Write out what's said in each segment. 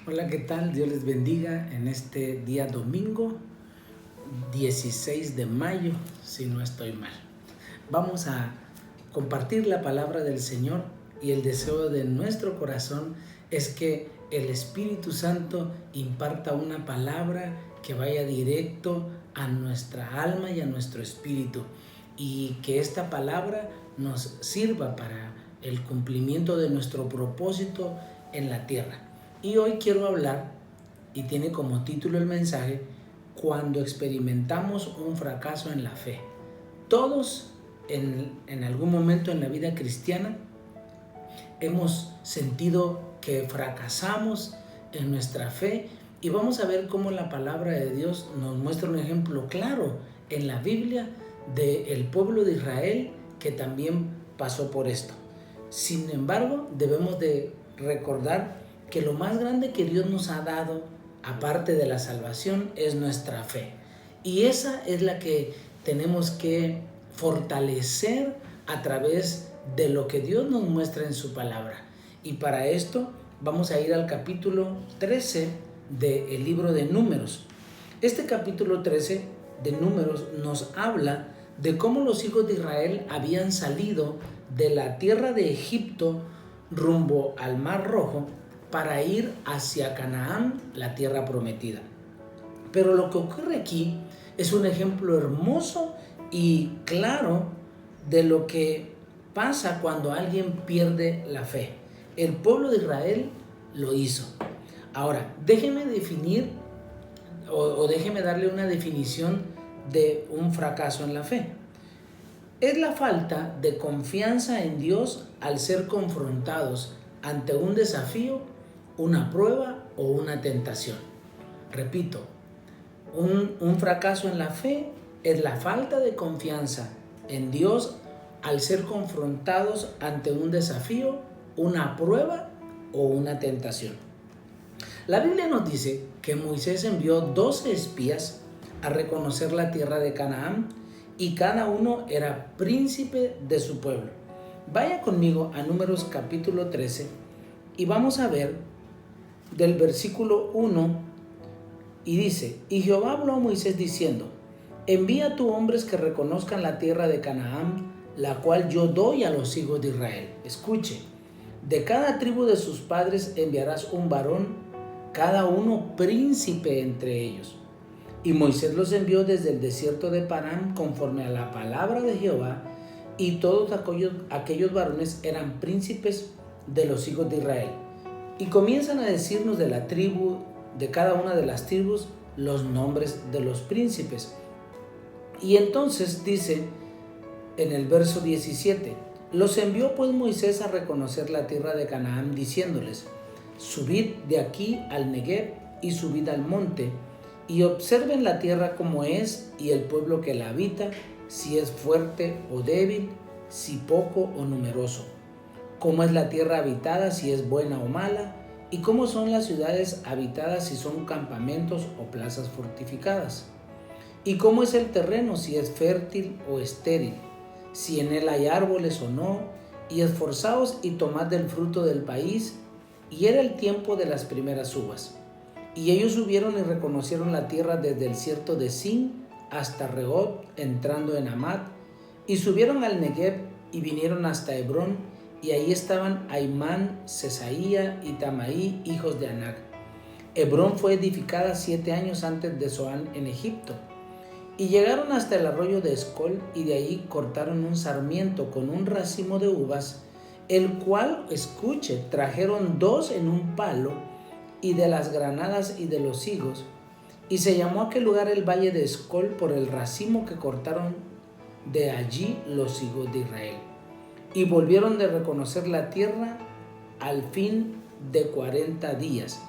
Hola, ¿qué tal? Dios les bendiga en este día domingo 16 de mayo, si no estoy mal. Vamos a compartir la palabra del Señor y el deseo de nuestro corazón es que el Espíritu Santo imparta una palabra que vaya directo a nuestra alma y a nuestro espíritu y que esta palabra nos sirva para el cumplimiento de nuestro propósito en la tierra. Y hoy quiero hablar, y tiene como título el mensaje, cuando experimentamos un fracaso en la fe. Todos en algún momento en la vida cristiana hemos sentido que fracasamos en nuestra fe y vamos a ver cómo la palabra de Dios nos muestra un ejemplo claro en la Biblia del pueblo de Israel que también pasó por esto. Sin embargo, debemos de recordar que lo más grande que Dios nos ha dado, aparte de la salvación, es nuestra fe. Y esa es la que tenemos que fortalecer a través de lo que Dios nos muestra en su palabra. Y para esto vamos a ir al capítulo 13 del libro de Números. Este capítulo 13 de Números nos habla de cómo los hijos de Israel habían salido de la tierra de Egipto rumbo al Mar Rojo para ir hacia Canaán, la tierra prometida. Pero lo que ocurre aquí es un ejemplo hermoso y claro de lo que pasa cuando alguien pierde la fe. El pueblo de Israel lo hizo. Ahora, déjeme definir o déjeme darle una definición de un fracaso en la fe. Es la falta de confianza en Dios al ser confrontados ante un desafío, una prueba o una tentación. Repito, un fracaso en la fe es la falta de confianza en Dios al ser confrontados ante un desafío, una prueba o una tentación. La Biblia nos dice que Moisés envió 12 espías a reconocer la tierra de Canaán y cada uno era príncipe de su pueblo. Vaya conmigo a Números capítulo 13 y vamos a ver del versículo 1 y dice: Y Jehová habló a Moisés diciendo: Envía tú hombres que reconozcan la tierra de Canaán, la cual yo doy a los hijos de Israel. Escuche, de cada tribu de sus padres enviarás un varón, cada uno príncipe entre ellos. Y Moisés los envió desde el desierto de Parán conforme a la palabra de Jehová, y todos aquellos varones eran príncipes de los hijos de Israel. Y comienzan a decirnos de la tribu, de cada una de las tribus, los nombres de los príncipes. Y entonces dice en el verso 17: Los envió pues Moisés a reconocer la tierra de Canaán, diciéndoles: Subid de aquí al Negev y subid al monte, y observen la tierra como es, y el pueblo que la habita, si es fuerte o débil, si poco o numeroso. Cómo es la tierra habitada, si es buena o mala, y cómo son las ciudades habitadas, si son campamentos o plazas fortificadas. Y cómo es el terreno, si es fértil o estéril, si en él hay árboles o no, y esforzaos y tomad del fruto del país. Y era el tiempo de las primeras uvas. Y ellos subieron y reconocieron la tierra desde el desierto de Sin hasta Rehob, entrando en Amat, y subieron al Negev y vinieron hasta Hebrón, y ahí estaban Aimán, Sesaía y Tamaí, hijos de Anac. Hebrón fue edificada 7 años antes de Zoán en Egipto. Y llegaron hasta el arroyo de Escol, y de ahí cortaron un sarmiento con un racimo de uvas, el cual, escuche, trajeron 2 en un palo, y de las granadas y de los higos, y se llamó aquel lugar el valle de Escol por el racimo que cortaron de allí los hijos de Israel. Y volvieron de reconocer la tierra al fin de 40 días.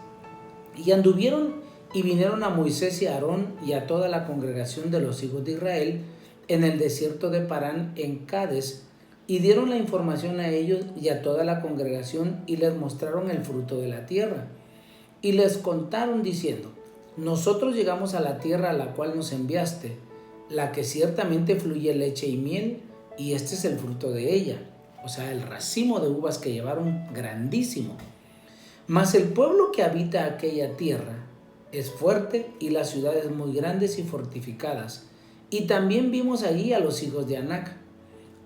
Y anduvieron y vinieron a Moisés y a Aarón y a toda la congregación de los hijos de Israel en el desierto de Parán en Cades, y dieron la información a ellos y a toda la congregación, y les mostraron el fruto de la tierra. Y les contaron diciendo: Nosotros llegamos a la tierra a la cual nos enviaste, la que ciertamente fluye leche y miel, y este es el fruto de ella. O sea, el racimo de uvas que llevaron grandísimo. Mas el pueblo que habita aquella tierra es fuerte y las ciudades muy grandes y fortificadas. Y también vimos allí a los hijos de Anac.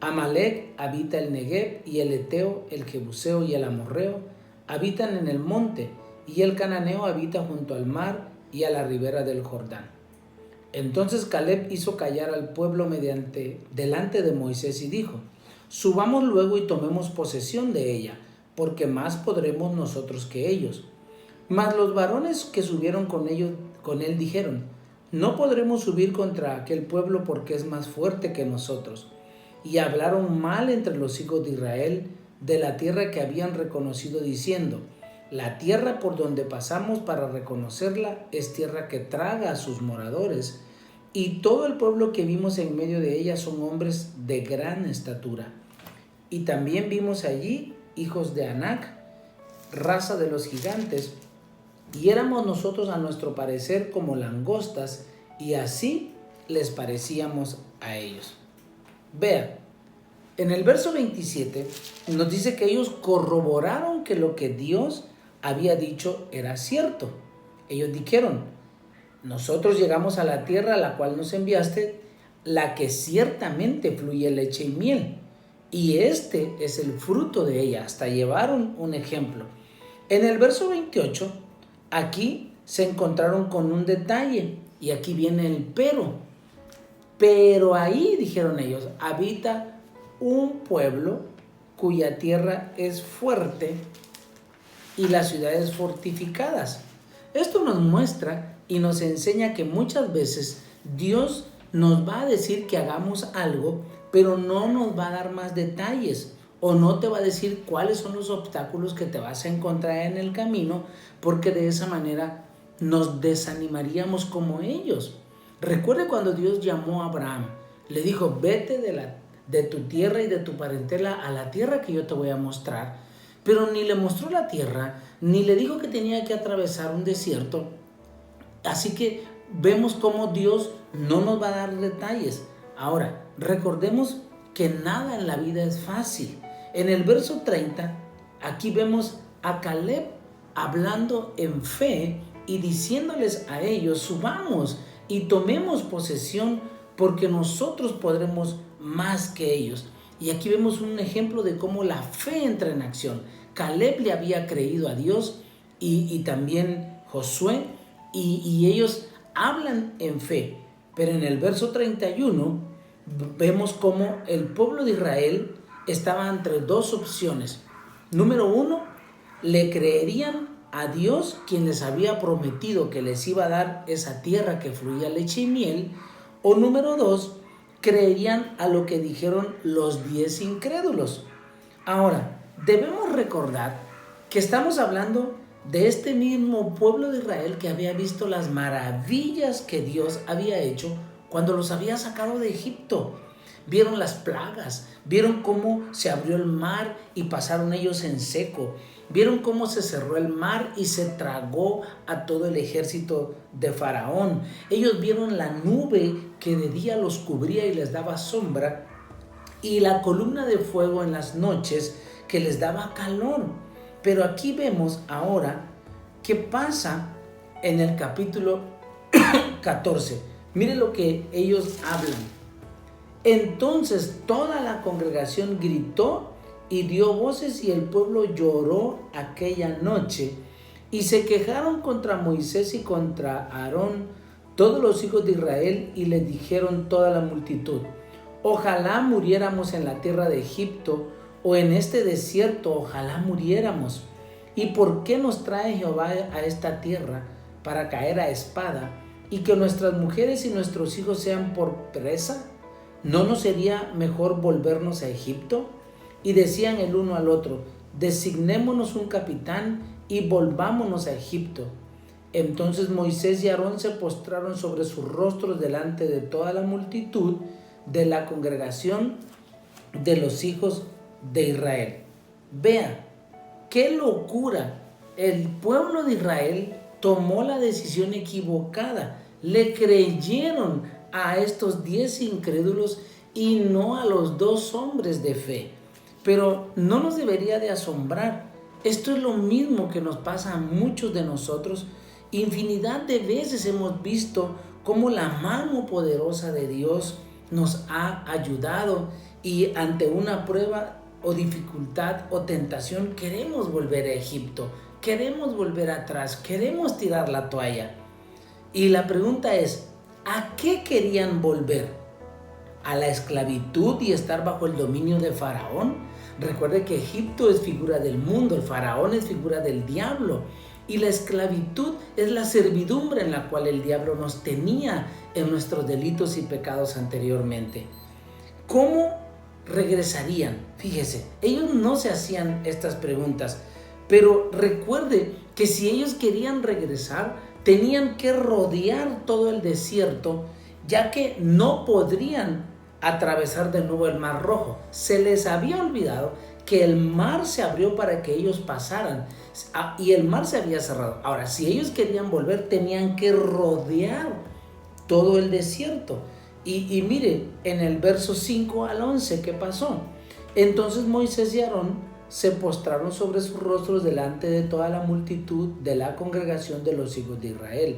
Amalec habita el Negev, y el Eteo, el Jebuseo y el Amorreo habitan en el monte, y el Cananeo habita junto al mar y a la ribera del Jordán. Entonces Caleb hizo callar al pueblo delante de Moisés y dijo: subamos luego y tomemos posesión de ella, porque más podremos nosotros que ellos. Mas los varones que subieron con él dijeron: no podremos subir contra aquel pueblo, porque es más fuerte que nosotros. Y hablaron mal entre los hijos de Israel de la tierra que habían reconocido, diciendo: la tierra por donde pasamos para reconocerla es tierra que traga a sus moradores, y todo el pueblo que vimos en medio de ella son hombres de gran estatura. Y también vimos allí hijos de Anac, raza de los gigantes, y éramos nosotros a nuestro parecer como langostas, y así les parecíamos a ellos. Vean, en el verso 27 nos dice que ellos corroboraron que lo que Dios había dicho era cierto. Ellos dijeron: nosotros llegamos a la tierra a la cual nos enviaste, la que ciertamente fluye leche y miel, y este es el fruto de ella. Hasta llevaron un ejemplo. En el verso 28, aquí se encontraron con un detalle, y aquí viene el pero. Pero ahí, dijeron ellos, habita un pueblo cuya tierra es fuerte y las ciudades fortificadas. Esto nos muestra y nos enseña que muchas veces Dios nos va a decir que hagamos algo, pero no nos va a dar más detalles, o no te va a decir cuáles son los obstáculos que te vas a encontrar en el camino, porque de esa manera nos desanimaríamos como ellos. Recuerde cuando Dios llamó a Abraham, le dijo: vete de tu tierra y de tu parentela a la tierra que yo te voy a mostrar. Pero ni le mostró la tierra, ni le dijo que tenía que atravesar un desierto. Así que vemos cómo Dios no nos va a dar detalles. Ahora, recordemos que nada en la vida es fácil. En el verso 30, aquí vemos a Caleb hablando en fe y diciéndoles a ellos: subamos y tomemos posesión, porque nosotros podremos más que ellos. Y aquí vemos un ejemplo de cómo la fe entra en acción. Caleb le había creído a Dios, y también Josué, y ellos hablan en fe. Pero en el verso 31 vemos cómo el pueblo de Israel estaba entre dos opciones. Número uno, le creerían a Dios, quien les había prometido que les iba a dar esa tierra que fluía leche y miel. O número dos, creerían a lo que dijeron los 10 incrédulos. Ahora, debemos recordar que estamos hablando de este mismo pueblo de Israel que había visto las maravillas que Dios había hecho cuando los había sacado de Egipto. Vieron las plagas, vieron cómo se abrió el mar y pasaron ellos en seco. Vieron cómo se cerró el mar y se tragó a todo el ejército de Faraón. Ellos vieron la nube que de día los cubría y les daba sombra, y la columna de fuego en las noches que les daba calor. Pero aquí vemos ahora qué pasa en el capítulo 14. Mire lo que ellos hablan. Entonces toda la congregación gritó y dio voces, y el pueblo lloró aquella noche, y se quejaron contra Moisés y contra Aarón todos los hijos de Israel, y les dijeron toda la multitud: ojalá muriéramos en la tierra de Egipto, o en este desierto, ojalá muriéramos. ¿Y por qué nos trae Jehová a esta tierra para caer a espada, y que nuestras mujeres y nuestros hijos sean por presa? ¿No nos sería mejor volvernos a Egipto? Y decían el uno al otro: designémonos un capitán y volvámonos a Egipto. Entonces Moisés y Aarón se postraron sobre sus rostros delante de toda la multitud de la congregación de los hijos de Israel. Vean, qué locura. El pueblo de Israel tomó la decisión equivocada. Le creyeron a estos 10 incrédulos y no a los 2 hombres de fe. Pero no nos debería de asombrar Esto es lo mismo que nos pasa a muchos de nosotros. Infinidad de veces hemos visto cómo la mano poderosa de Dios nos ha ayudado y ante una prueba o dificultad o tentación queremos volver a Egipto, queremos volver atrás, queremos tirar la toalla. Y la pregunta es, ¿a qué querían volver? ¿A la esclavitud y estar bajo el dominio de Faraón? Recuerde que Egipto es figura del mundo, el Faraón es figura del diablo. Y la esclavitud es la servidumbre en la cual el diablo nos tenía en nuestros delitos y pecados anteriormente. ¿Cómo regresarían? Fíjese, ellos no se hacían estas preguntas, pero recuerde que si ellos querían regresar, tenían que rodear todo el desierto, ya que no podrían atravesar de nuevo el Mar Rojo. Se les había olvidado que el mar se abrió para que ellos pasaran y el mar se había cerrado. Ahora, si ellos querían volver, tenían que rodear todo el desierto. Y mire, en el verso 5 al 11, ¿qué pasó? Entonces Moisés y Aarón se postraron sobre sus rostros delante de toda la multitud de la congregación de los hijos de Israel.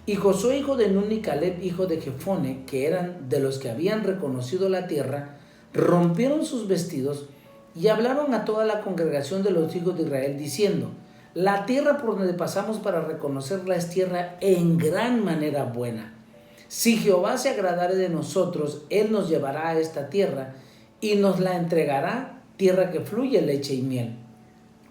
Y Josué, hijo de Nun, y Caleb, hijo de Jefone, que eran de los que habían reconocido la tierra, rompieron sus vestidos y hablaron a toda la congregación de los hijos de Israel, diciendo: la tierra por donde pasamos para reconocerla es tierra en gran manera buena. Si Jehová se agradare de nosotros, Él nos llevará a esta tierra y nos la entregará, tierra que fluye leche y miel.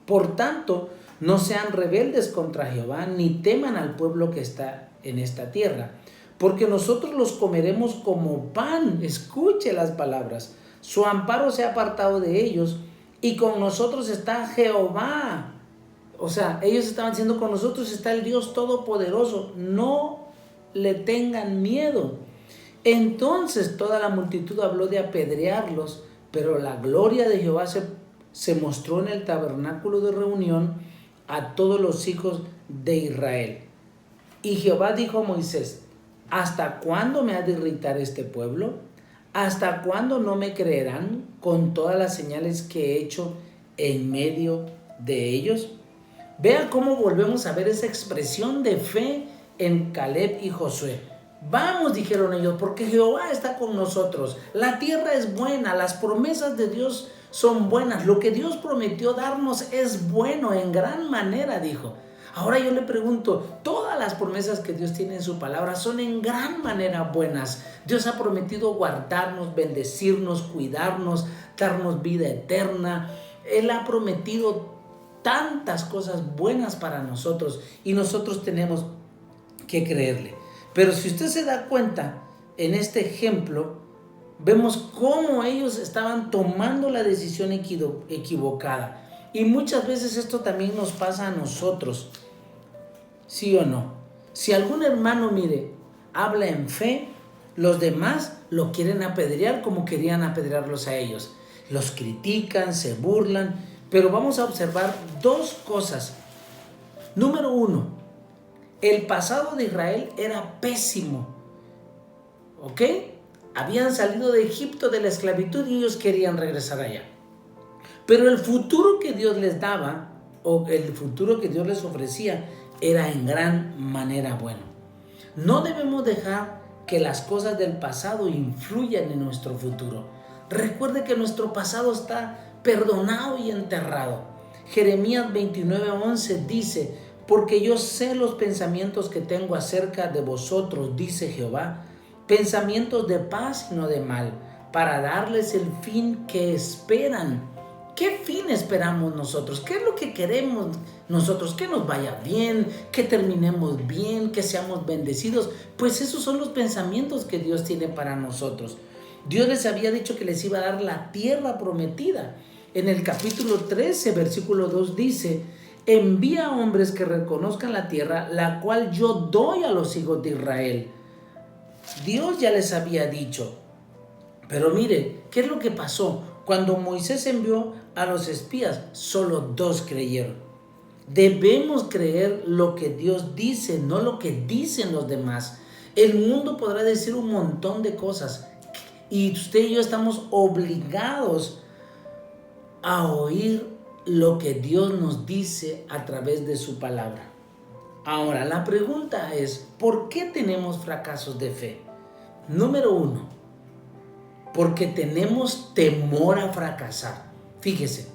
Por tanto, no sean rebeldes contra Jehová, ni teman al pueblo que está en esta tierra, porque nosotros los comeremos como pan. Escuche las palabras. Su amparo se ha apartado de ellos, y con nosotros está Jehová. O sea, ellos estaban diciendo: con nosotros está el Dios Todopoderoso, no le tengan miedo. Entonces toda la multitud habló de apedrearlos, pero la gloria de Jehová se mostró en el tabernáculo de reunión a todos los hijos de Israel. Y Jehová dijo a Moisés: ¿hasta cuándo me ha de irritar este pueblo? ¿Hasta cuándo no me creerán con todas las señales que he hecho en medio de ellos? Vea cómo volvemos a ver esa expresión de fe en Caleb y Josué. Vamos, dijeron ellos, porque Jehová está con nosotros. La tierra es buena, las promesas de Dios son buenas. Lo que Dios prometió darnos es bueno en gran manera, dijo. Ahora yo le pregunto, todas las promesas que Dios tiene en su palabra son en gran manera buenas. Dios ha prometido guardarnos, bendecirnos, cuidarnos, darnos vida eterna. Él ha prometido tantas cosas buenas para nosotros y nosotros tenemos que creerle. Pero si usted se da cuenta, en este ejemplo, vemos cómo ellos estaban tomando la decisión equivocada. Y muchas veces esto también nos pasa a nosotros, ¿sí o no? Si algún hermano, mire, habla en fe, los demás lo quieren apedrear como querían apedrearlos a ellos. Los critican, se burlan, pero vamos a observar dos cosas. Número uno, el pasado de Israel era pésimo, ¿ok? Habían salido de Egipto, de la esclavitud, y ellos querían regresar allá. Pero el futuro que Dios les daba, o el futuro que Dios les ofrecía, era en gran manera bueno. No debemos dejar que las cosas del pasado influyan en nuestro futuro. Recuerde que nuestro pasado está perdonado y enterrado. Jeremías 29:11 dice: porque yo sé los pensamientos que tengo acerca de vosotros, dice Jehová, pensamientos de paz y no de mal, para darles el fin que esperan. ¿Qué fin esperamos nosotros? ¿Qué es lo que queremos nosotros? Que nos vaya bien, que terminemos bien, que seamos bendecidos. Pues esos son los pensamientos que Dios tiene para nosotros. Dios les había dicho que les iba a dar la tierra prometida. En el capítulo 13, versículo 2 dice: envía hombres que reconozcan la tierra, la cual yo doy a los hijos de Israel. Dios ya les había dicho. Pero mire, ¿qué es lo que pasó? Cuando Moisés envió a los espías, solo 2 creyeron. Debemos creer lo que Dios dice, no lo que dicen los demás. El mundo podrá decir un montón de cosas y usted y yo estamos obligados a oír lo que Dios nos dice a través de su palabra. Ahora, la pregunta es, ¿por qué tenemos fracasos de fe? Número 1, porque tenemos temor a fracasar. Fíjese,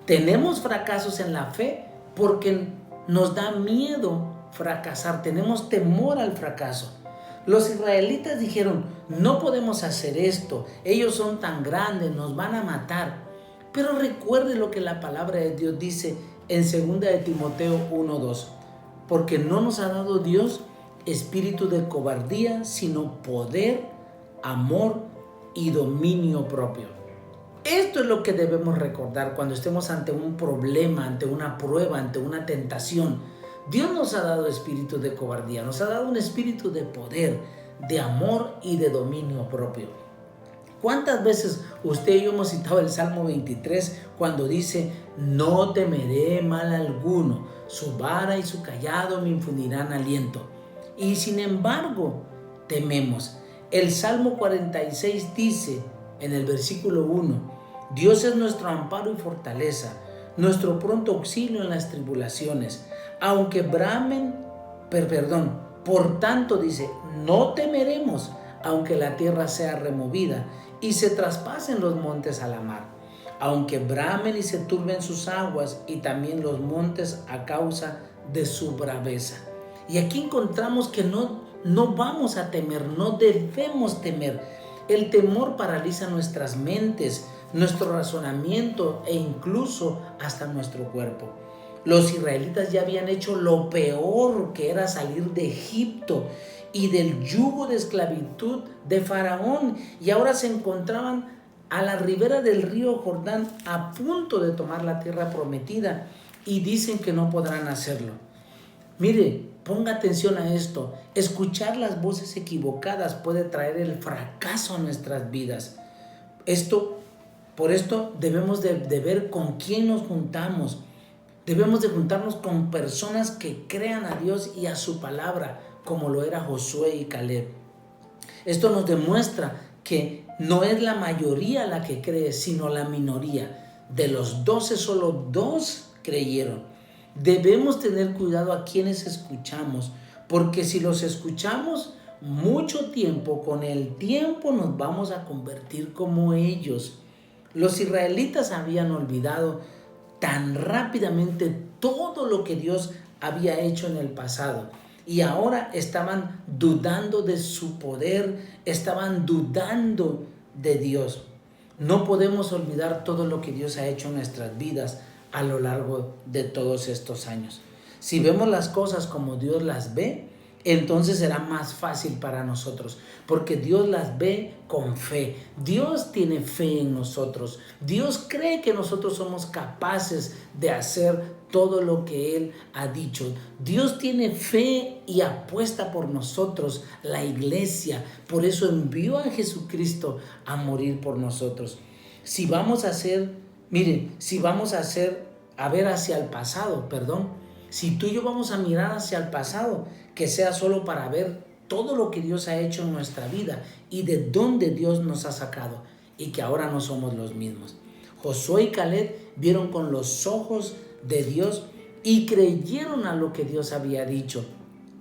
tenemos fracasos en la fe porque nos da miedo fracasar, tenemos temor al fracaso. Los israelitas dijeron, no podemos hacer esto, ellos son tan grandes, nos van a matar. Pero recuerde lo que la palabra de Dios dice en 2 de Timoteo 1:2, porque no nos ha dado Dios espíritu de cobardía, sino poder, amor y dominio propio. Esto es lo que debemos recordar cuando estemos ante un problema, ante una prueba, ante una tentación. Dios nos ha dado espíritu de cobardía, nos ha dado un espíritu de poder, de amor y de dominio propio. ¿Cuántas veces usted y yo hemos citado el Salmo 23 cuando dice, no temeré mal alguno, su vara y su cayado me infundirán aliento? Y sin embargo, tememos. El Salmo 46 dice en el versículo 1, Dios es nuestro amparo y fortaleza, nuestro pronto auxilio en las tribulaciones. Aunque bramen, por tanto dice, no temeremos, aunque la tierra sea removida y se traspasen los montes a la mar, aunque bramen y se turben sus aguas y también los montes a causa de su braveza. Y aquí encontramos que no vamos a temer, no debemos temer. El temor paraliza nuestras mentes, nuestro razonamiento e incluso hasta nuestro cuerpo. Los israelitas ya habían hecho lo peor, que era salir de Egipto y del yugo de esclavitud de Faraón, y ahora se encontraban a la ribera del río Jordán a punto de tomar la tierra prometida y dicen que no podrán hacerlo. Mire, ponga atención a esto. Escuchar las voces equivocadas puede traer el fracaso a nuestras vidas. Por esto debemos de ver con quién nos juntamos. Debemos de juntarnos con personas que crean a Dios y a su palabra, como lo era Josué y Caleb. Esto nos demuestra que no es la mayoría la que cree, sino la minoría. De los 12, solo 2 creyeron. Debemos tener cuidado a quienes escuchamos, porque si los escuchamos mucho tiempo, con el tiempo nos vamos a convertir como ellos. Los israelitas habían olvidado tan rápidamente todo lo que Dios había hecho en el pasado y ahora estaban dudando de su poder, estaban dudando de Dios. No podemos olvidar todo lo que Dios ha hecho en nuestras vidas a lo largo de todos estos años. Si vemos las cosas como Dios las ve, entonces será más fácil para nosotros, porque Dios las ve con fe. Dios tiene fe en nosotros. Dios cree que nosotros somos capaces de hacer todo lo que Él ha dicho. Dios tiene fe y apuesta por nosotros, la iglesia. Por eso envió a Jesucristo a morir por nosotros. Si vamos a ver hacia el pasado, si tú y yo vamos a mirar hacia el pasado, que sea solo para ver todo lo que Dios ha hecho en nuestra vida y de dónde Dios nos ha sacado y que ahora no somos los mismos. Josué y Caleb vieron con los ojos de Dios y creyeron a lo que Dios había dicho.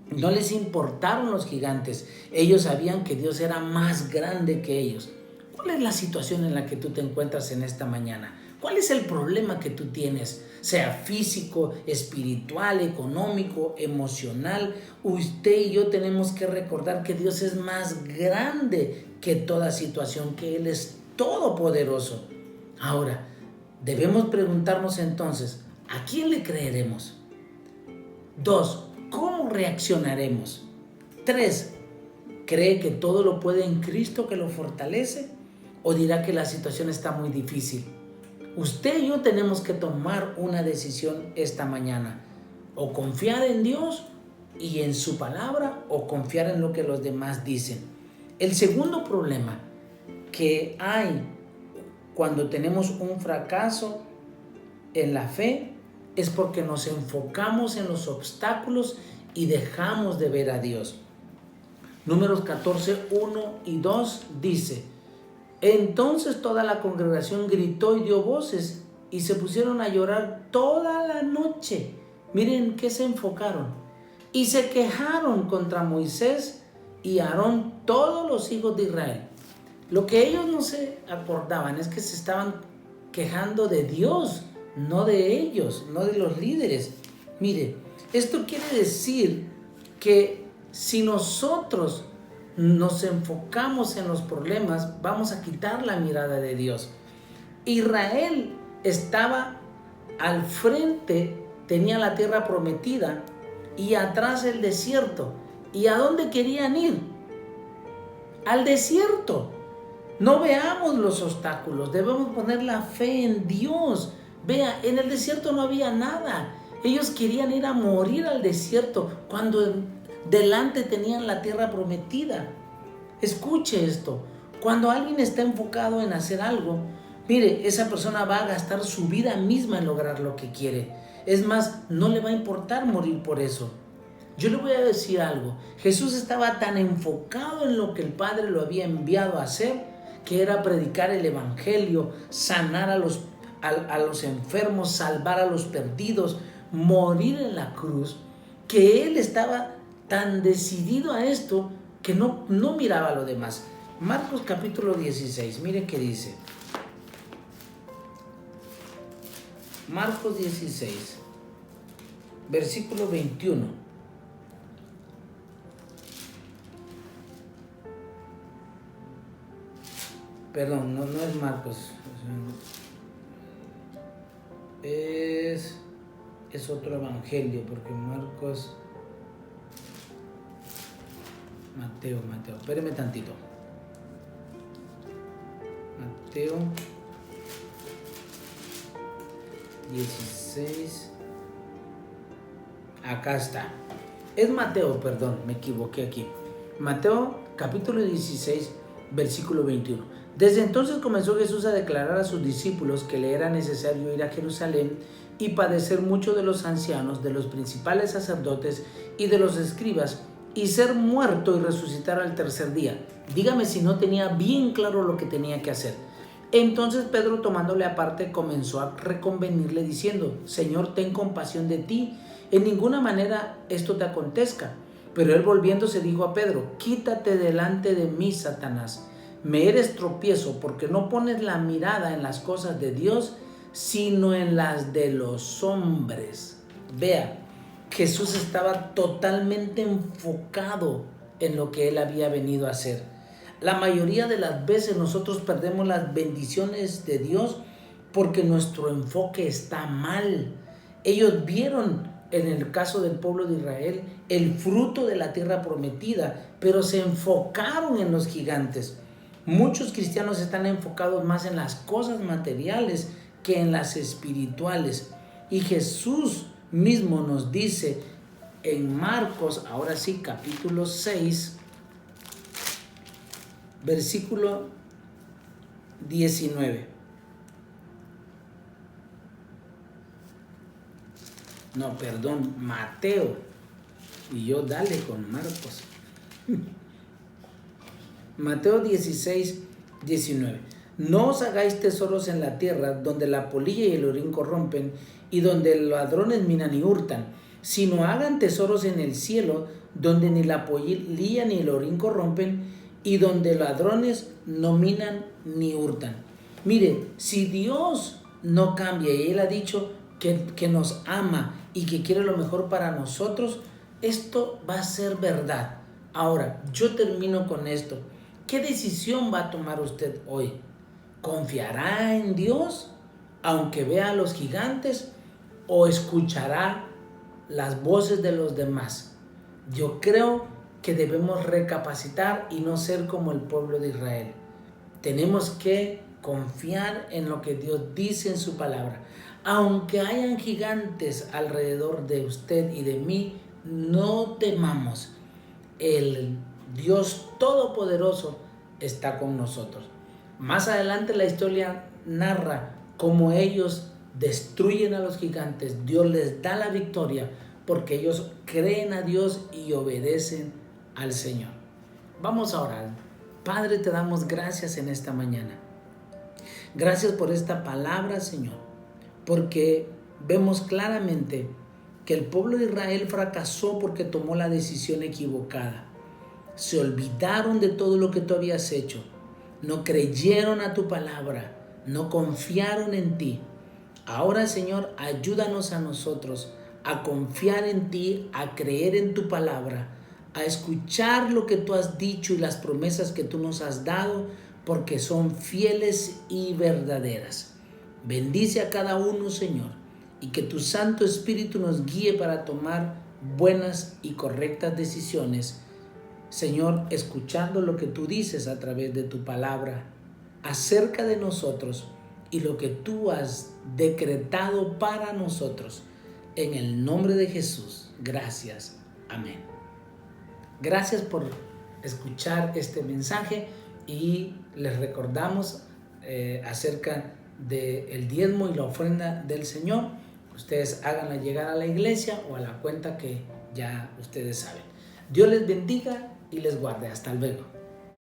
No les importaron los gigantes. Ellos sabían que Dios era más grande que ellos. ¿Cuál es la situación en la que tú te encuentras en esta mañana? ¿Cuál es el problema que tú tienes? Sea físico, espiritual, económico, emocional. Usted y yo tenemos que recordar que Dios es más grande que toda situación, que Él es todopoderoso. Ahora, debemos preguntarnos entonces, ¿a quién le creeremos? 2, ¿cómo reaccionaremos? 3, ¿cree que todo lo puede en Cristo que lo fortalece? ¿O dirá que la situación está muy difícil? Usted y yo tenemos que tomar una decisión esta mañana. O confiar en Dios y en su palabra, o confiar en lo que los demás dicen. El segundo problema que hay cuando tenemos un fracaso en la fe es porque nos enfocamos en los obstáculos y dejamos de ver a Dios. Números 14, 1 y 2 dice: entonces toda la congregación gritó y dio voces y se pusieron a llorar toda la noche. Miren qué se enfocaron. Y se quejaron contra Moisés y Aarón todos los hijos de Israel. Lo que ellos no se acordaban es que se estaban quejando de Dios, no de ellos, no de los líderes. Mire, esto quiere decir que si nosotros nos enfocamos en los problemas, vamos a quitar la mirada de Dios. Israel estaba al frente, tenía la tierra prometida y atrás el desierto. ¿Y a dónde querían ir? Al desierto. No veamos los obstáculos, debemos poner la fe en Dios. Vea, en el desierto no había nada. Ellos querían ir a morir al desierto cuando delante tenían la tierra prometida. Escuche esto, cuando alguien está enfocado en hacer algo, mire, esa persona va a gastar su vida misma en lograr lo que quiere. Es más, no le va a importar morir por eso. Yo le voy a decir algo, Jesús estaba tan enfocado en lo que el Padre lo había enviado a hacer, que era predicar el evangelio, sanar a los enfermos, salvar a los perdidos, morir en la cruz, que él estaba tan decidido a esto que no miraba lo demás. Marcos capítulo 16, miren qué dice. Marcos 16, versículo 21. Perdón, no es Marcos. Es otro evangelio, porque Marcos... Mateo, espéreme tantito. Mateo 16. Acá está. Es Mateo, perdón, me equivoqué aquí. Mateo capítulo 16, versículo 21. Desde entonces comenzó Jesús a declarar a sus discípulos que le era necesario ir a Jerusalén y padecer mucho de los ancianos, de los principales sacerdotes y de los escribas, y ser muerto y resucitar al tercer día. Dígame si no tenía bien claro lo que tenía que hacer. Entonces Pedro, tomándole aparte, comenzó a reconvenirle diciendo: Señor, ten compasión de ti, en ninguna manera esto te acontezca. Pero él, volviéndose, dijo a Pedro: Quítate delante de mí, Satanás. Me eres tropiezo, porque no pones la mirada en las cosas de Dios, sino en las de los hombres. Vea, Jesús estaba totalmente enfocado en lo que él había venido a hacer. La mayoría de las veces nosotros perdemos las bendiciones de Dios porque nuestro enfoque está mal. Ellos vieron, en el caso del pueblo de Israel, el fruto de la tierra prometida, pero se enfocaron en los gigantes. Muchos cristianos están enfocados más en las cosas materiales que en las espirituales. Y Jesús mismo nos dice en Marcos, ahora sí, capítulo 6, versículo 19. No, perdón, Mateo. Y yo dale con Marcos. Mateo 16, 19. No os hagáis tesoros en la tierra, donde la polilla y el orín corrompen, y donde los ladrones minan y hurtan, sino hagan tesoros en el cielo, donde ni la polilla ni el orín corrompen, y donde ladrones no minan ni hurtan. Mire, si Dios no cambia, y Él ha dicho que nos ama y que quiere lo mejor para nosotros, esto va a ser verdad. Ahora, yo termino con esto. ¿Qué decisión va a tomar usted hoy? ¿Confiará en Dios aunque vea a los gigantes, o escuchará las voces de los demás? Yo creo que debemos recapacitar y no ser como el pueblo de Israel. Tenemos que confiar en lo que Dios dice en su palabra. Aunque hayan gigantes alrededor de usted y de mí, no temamos. El Dios Todopoderoso está con nosotros. Más adelante la historia narra cómo ellos destruyen a los gigantes. Dios les da la victoria porque ellos creen a Dios y obedecen al Señor. Vamos a orar. Padre, te damos gracias en esta mañana. Gracias por esta palabra, Señor. porque vemos claramente que el pueblo de Israel fracasó porque tomó la decisión equivocada. Se olvidaron de todo lo que tú habías hecho. No creyeron a tu palabra. No confiaron en ti. Ahora, Señor, ayúdanos a nosotros a confiar en ti, a creer en tu palabra, a escuchar lo que tú has dicho y las promesas que tú nos has dado, porque son fieles y verdaderas. Bendice a cada uno, Señor, y que tu Santo Espíritu nos guíe para tomar buenas y correctas decisiones, Señor, escuchando lo que tú dices a través de tu palabra acerca de nosotros y lo que tú has decretado para nosotros. En el nombre de Jesús, gracias. Amén. Gracias por escuchar este mensaje y les recordamos acerca del diezmo y la ofrenda del Señor. Ustedes háganla llegar a la iglesia o a la cuenta que ya ustedes saben. Dios les bendiga y les guarde. Hasta luego.